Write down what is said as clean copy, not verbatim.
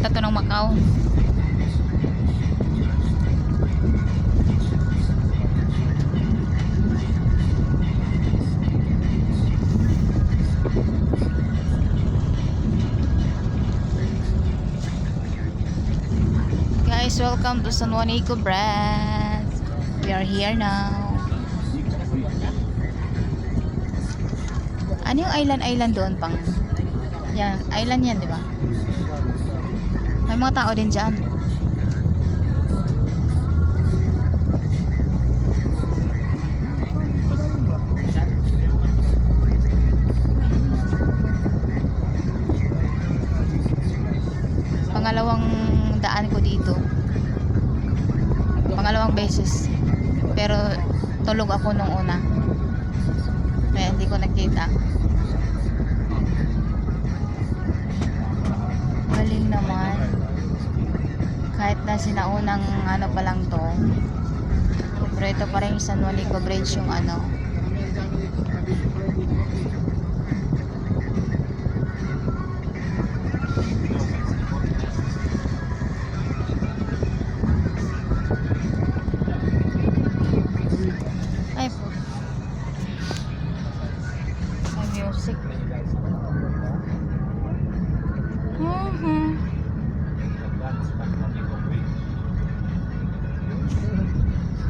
papunta to ng Macau. Guys, welcome to San Juanico Brand. We are here now. Ano yung island doon pang? Yan, island yan, di ba? May mga tao din dyan. Pangalawang daan ko dito. Pangalawang beses. Pero tulog ako nung una. Kaya hindi ko nakita. Galing naman. Kahit na sinaunang ano pa lang to. Pero ito pa rin yung San Juanico Bridge yung ano. Ay po. May music.